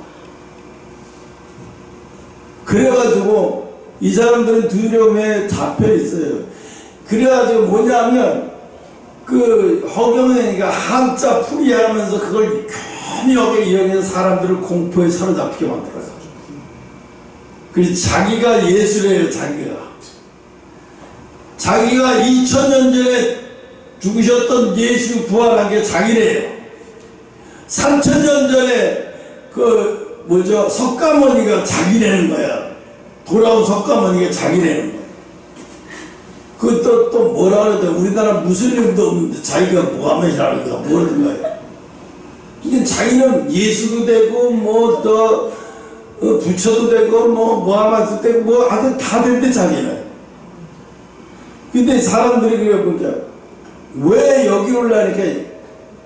그래가지고 이 사람들은 두려움에 잡혀 있어요. 그래가지고 뭐냐면 그 허경영이가 한자 풀이하면서 그걸 교묘하게 이용해서 사람들을 공포에 사로잡히게 만들어요. 그래서 자기가 예수래요. 자기가 2000년 전에 죽으셨던 예수 부활한 게 자기래요. 3000년 전에 그 뭐죠 석가모니가 자기라는 거야. 돌아온 석가모니가 자기라는 거야. 그것도 또 뭐라 그러대. 우리나라 무슬림도 없는데 자기가 모하메드라는 거야. 뭐라는 거야. 이게 자기는 예수도 되고 뭐 또 부처도 되고 뭐 모하메드도 되고 뭐 아주 다 된대 자기는. 근데 사람들이 그래 보니까 왜 여기 올라니까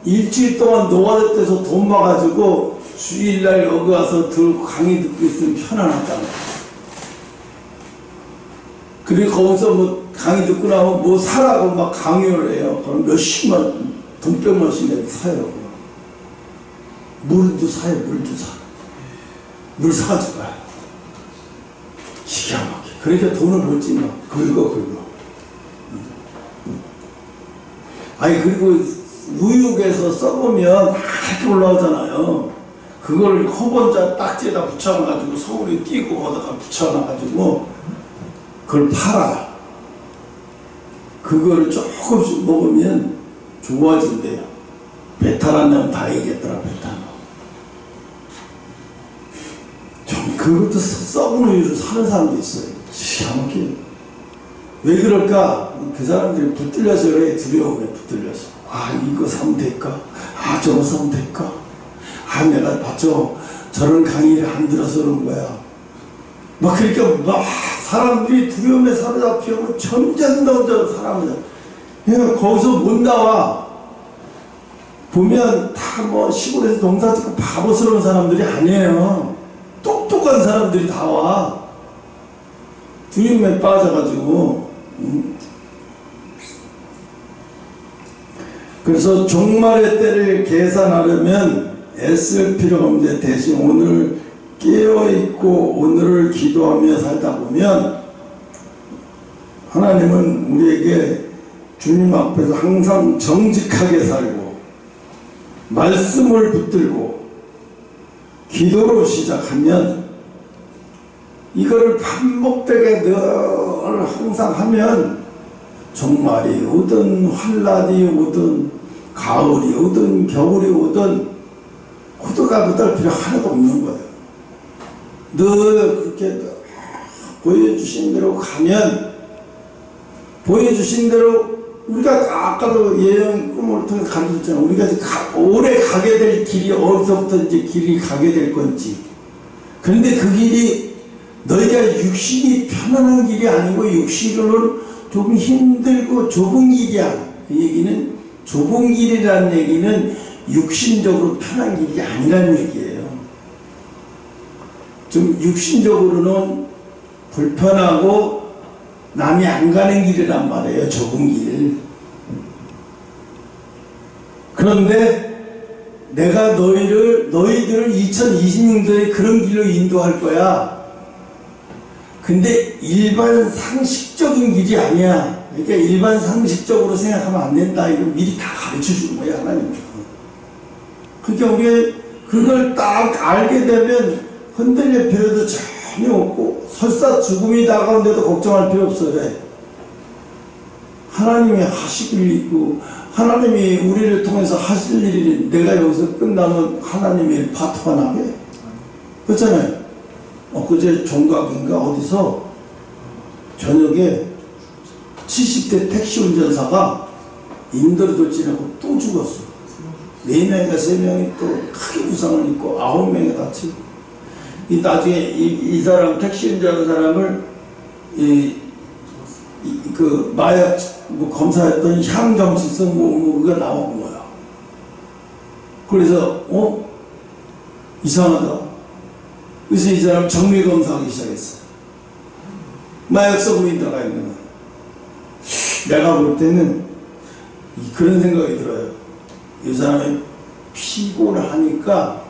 일주일 동안 노가다에서 돈 모아가지고 주일날 여기 와서 들고 강의 듣고 있으면 편안하다는 거야. 그리고 거기서 뭐 강의 듣고 나면 뭐 사라고 막 강요를 해요. 그럼 몇십만 돈병만씩 내고 사요. 물도 사요. 물도 사. 물 사가지고 가요. 기가 막혀. 그러니까 돈을 벌지 마. 긁어. 아니 그리고 우육에서 써보면 이렇게 올라오잖아요. 그걸 허번자 딱지에다 붙여놔가지고 서울에 띄고 거기다가 붙여놔가지고 그걸 팔아. 그거를 조금씩 먹으면 좋아진대요. 배탈 안 나면 다행이겠더라. 배탈. 좀 그것도 썩은 우유를 사는 사람도 있어요. 시원하게. 왜 그럴까? 그 사람들이 붙들려서 그래. 두려움에 붙들려서. 아 이거 사면 될까? 아 저거 사면 될까? 아 내가 맞죠? 저런 강의를 안 들어서 그런 거야. 막 그러니까 막 사람들이 두려움에 사로잡히고 점점 더 사람을 그러니까 거기서 못 나와. 보면 다 뭐 시골에서 농사 짓고 바보스러운 사람들이 아니에요. 똑똑한 사람들이 다 와. 두려움에 빠져가지고. 그래서 종말의 때를 계산하려면 애쓸 필요가 없는데 대신 오늘 깨어있고 오늘을 기도하며 살다 보면 하나님은 우리에게 주님 앞에서 항상 정직하게 살고 말씀을 붙들고 기도로 시작하면 이거를 반복되게 늘 항상 하면 종말이 오든 환란이 오든 가을이 오든 겨울이 오든 호들갑을 떨 필요 하나도 없는 거예요. 늘 그렇게 보여주신 대로 가면 보여주신 대로 우리가 아까도 예언 꿈을 통해 가르쳤잖아요. 우리가 오래 가게 될 길이 어디서부터 이제 길이 가게 될 건지. 그런데 그 길이 너희가 육신이 편안한 길이 아니고 육신으로는 조금 힘들고 좁은 길이야. 그 얘기는 좁은 길이라는 얘기는 육신적으로 편한 길이 아니라는 얘기예요. 좀 육신적으로는 불편하고 남이 안 가는 길이란 말이에요. 좁은 길. 그런데 내가 너희들을 2026년도에 그런 길로 인도할 거야. 근데 일반 상식적인 길이 아니야. 그러니까 일반 상식적으로 생각하면 안 된다. 이거 미리 다 가르쳐 주는 거야, 하나님은. 그러니까 우리 그걸 딱 알게 되면 흔들릴 필요도 전혀 없고 설사 죽음이 다가오는데도 걱정할 필요 없어요. 왜? 하나님이 하실 일이 있고 하나님이 우리를 통해서 하실 일이 내가 여기서 끝나면 하나님이 파토가 나게 그렇잖아요. 엊그제 종각인가 어디서 저녁에 70대 택시 운전사가 인도를 돌진하고 또 죽었어. 4명인가 3명이 또 크게 부상을 입고 9명이 다치고 나중에 이 사람 택시 운전하는 사람을 그 마약 검사했던 향정치성 그게 나온 거야. 그래서 이상하다. 그래서 이 사람 정밀 검사하기 시작했어. 마약 성분이 들어가 있는 거야. 내가 볼 때는 그런 생각이 들어요. 이 사람이 피곤하니까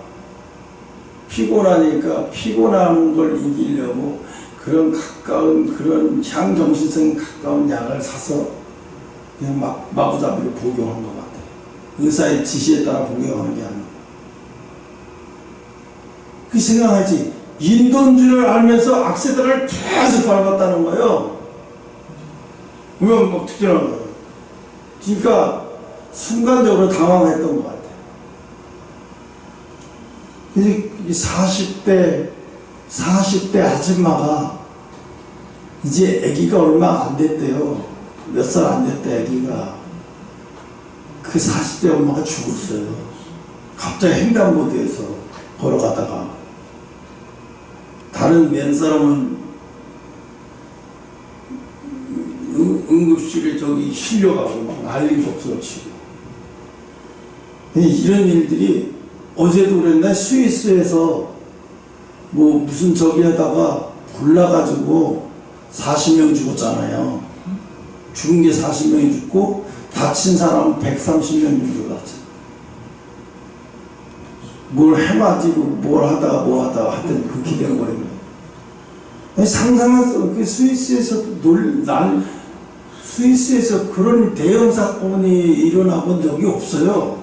피곤한 걸 이기려고 그런 가까운 그런 향정신성 가까운 약을 사서 그냥 막 마구잡이로 복용한 것 같아요. 의사의 지시에 따라 복용하는 게 아니고. 그 생각하지. 인도인 줄 알면서 악세사를 계속 밟았다는 거예요. 그러면 막 특별한 거예요. 그러니까 순간적으로 당황했던 것 같아요. 이 40대 아줌마가 이제 아기가 얼마 안 됐대요. 몇 살 안 됐대 아기가. 그 40대 엄마가 죽었어요. 갑자기 횡단보도에서 걸어가다가 다른 맨 사람은 응급실에 저기 실려가고 막 난리 법석치고. 이런 일들이 어제도 그랬나 스위스에서 뭐 무슨 저기 하다가 불나가지고 40명 죽었잖아요. 죽은 게 40명이 죽고 다친 사람은 130명 정도 다쳤어요. 뭘 해맞이고 뭘 하다가 뭐 하다가 하여튼 그렇게 되어버린 거예요. 상상할 수 없게 스위스에서 스위스에서 그런 대형 사건이 일어나 본 적이 없어요.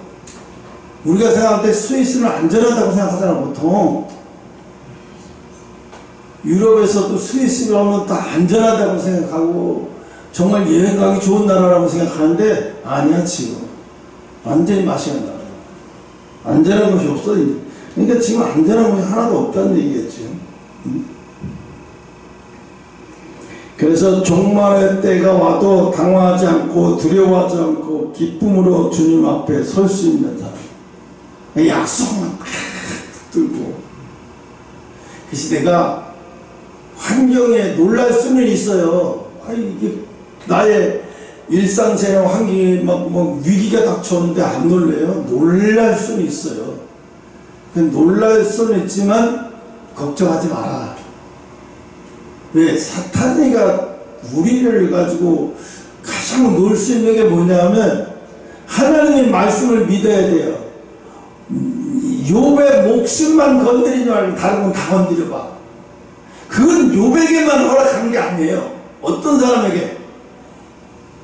우리가 생각할 때 스위스는 안전하다고 생각하잖아, 보통. 유럽에서도 스위스가 오면 다 안전하다고 생각하고 정말 여행 가기 좋은 나라라고 생각하는데 아니야, 지금. 완전히 맛이 안 나요. 안전한 것이 없어. 그러니까 지금 안전한 것이 하나도 없다는 얘기겠죠. 그래서 종말의 때가 와도 당황하지 않고 두려워하지 않고 기쁨으로 주님 앞에 설 수 있는 사람. 약속만 팍 들고 그 시대가 환경에 놀랄 수는 있어요. 이게 나의 일상생활 환경에 뭐 위기가 닥쳐오는데 안 놀래요? 놀랄 수는 있어요. 놀랄 수는 있지만 걱정하지 마라. 왜? 사탄이가 우리를 가지고 가장 놀 수 있는 게 뭐냐면 하나님의 말씀을 믿어야 돼요. 욥의 목숨만 건드리지 말고 다른 건 다 건드려봐. 그건 욥에게만 허락한 게 아니에요. 어떤 사람에게?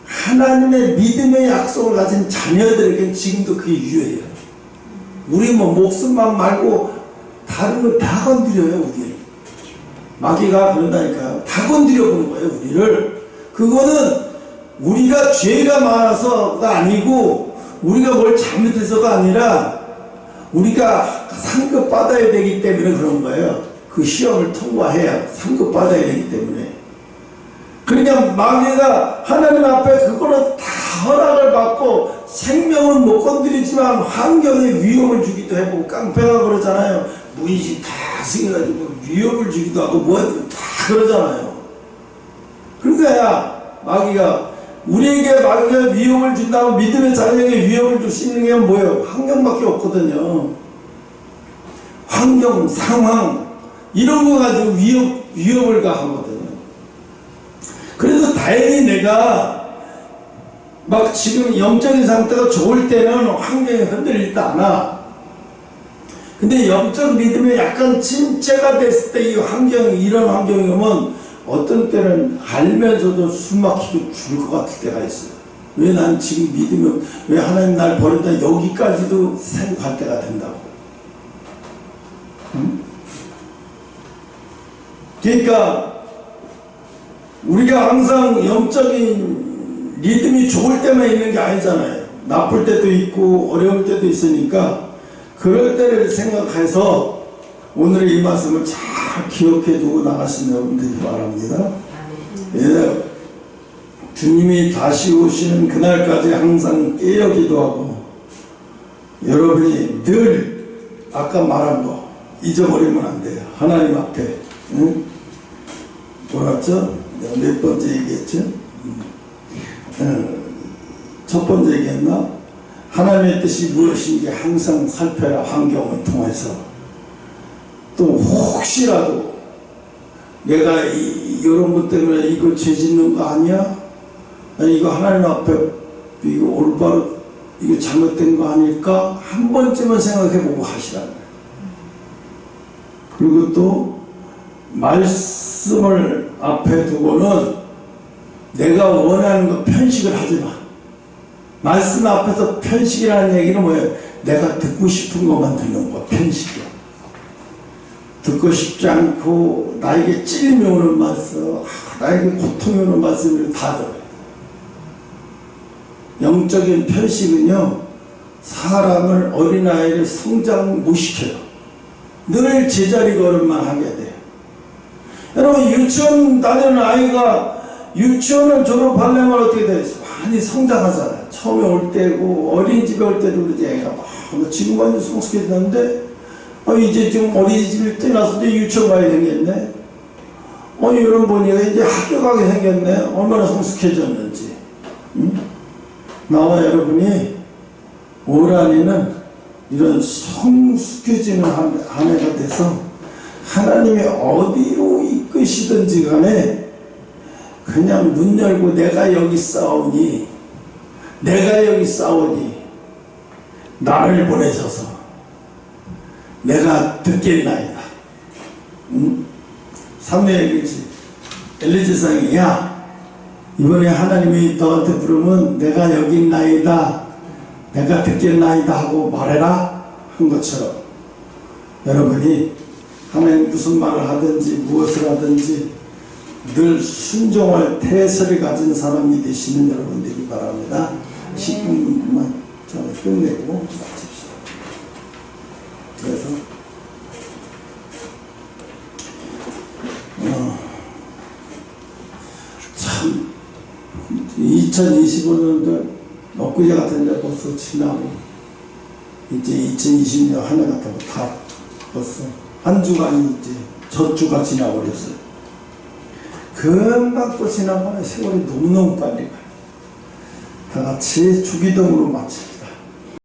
하나님의 믿음의 약속을 가진 자녀들에게는 지금도 그게 유효해요. 우리 뭐 목숨만 말고 다른 걸 다 건드려요, 우리를. 마귀가 그런다니까요. 다 건드려 보는 거예요, 우리를. 그거는 우리가 죄가 많아서가 아니고 우리가 뭘 잘못해서가 아니라 우리가 상급 받아야 되기 때문에 그런 거예요. 그 시험을 통과해야 상급 받아야 되기 때문에. 그러니까 마귀가 하나님 앞에 그거를 다 허락을 받고 생명은 못 건드리지만 환경에 위협을 주기도 해보고 깡패가 그러잖아요. 문신 다 쓰여가지고 위협을 주기도 하고 뭐하든 다 그러잖아요. 그러니까 마귀가 우리에게 마귀가 위협을 준다면 믿음의 자녀에게 위협을 줄 수 있는 게 뭐예요? 환경밖에 없거든요. 환경, 상황 이런 거 가지고 위협을 가하거든요. 그래도 다행히 내가 막 지금 영적인 상태가 좋을 때는 환경이 흔들리지 않아. 근데 영적 믿음이 약간 침체가 됐을 때 이 환경이 이런 환경이 오면 어떤 때는 알면서도 숨 막히고 죽을 것 같을 때가 있어요. 왜 난 지금 믿으면 왜 하나님 날 버린다 여기까지도 생각할 때가 된다고. 응? 그러니까 우리가 항상 영적인 리듬이 좋을 때만 있는 게 아니잖아요. 나쁠 때도 있고 어려울 때도 있으니까 그럴 때를 생각해서 오늘의 이 말씀을 잘 기억해 두고 나가시는 여러분들이 바랍니다. 예, 주님이 다시 오시는 그날까지 항상 깨어 기도하고 여러분이 늘 아까 말한 거 잊어버리면 안 돼요. 하나님 앞에 응? 뭐랬죠? 몇 번째 얘기했죠? 첫 번째 얘기했나? 하나님의 뜻이 무엇인지 항상 살펴라. 환경을 통해서. 또 혹시라도 내가 이런 것 때문에 이거 죄 짓는 거 아니야? 아니 이거 하나님 앞에 이거 올바로 이거 잘못된 거 아닐까? 한 번쯤은 생각해보고 하시라는 거예요. 그리고 또 말씀을 앞에 두고는 내가 원하는 거 편식을 하지 마. 말씀 앞에서 편식이라는 얘기는 뭐예요? 내가 듣고 싶은 것만 듣는 거, 편식이야. 듣고 싶지 않고 나에게 찔림이 오는 말씀, 나에게 고통이 오는 말씀을 다 들어요. 영적인 편식은요, 사람을, 어린아이를 성장 못 시켜요. 늘 제자리 걸음만 하게 돼요. 여러분, 유치원 다니는 아이가 유치원을 졸업하려면 어떻게 돼요? 많이 성장하잖아요. 처음에 올 때고, 어린이집에 올 때도 그러지. 애가 지금 완전 성숙해졌는데, 이제 좀 어린이집을 떠나서 이제 유치원 가야 되겠네. 여러분 보니까 이제 학교 가게 생겼네. 얼마나 성숙해졌는지. 응? 나와 여러분이 올 한해는 이런 성숙해지는 한 해가 돼서 하나님이 어디로 이끄시든지 간에 그냥 문 열고 내가 여기 싸우니 나를 보내셔서 내가 듣겠나이다. 응? 삼례일기지 엘리제상이 야 이번에 하나님이 너한테 부르면 내가 여기 있나이다, 내가 듣겠나이다 하고 말해라 한 것처럼 여러분이 하나님 무슨 말을 하든지 무엇을 하든지 늘 순종할 태세를 가진 사람이 되시는 여러분들이 바랍니다. 10분만 끝내고 마칩시다. 그래서 참 2025년도 엊그제 같은데 벌써 지나고 이제 2020년 한 해 같은 거 다 벌써 한 주간이 이제 젖주가 지나버렸어요. 금방 또 지나가면 세월이 너무너무 빨리 가요. 다 같이 주기도문으로 마칩니다.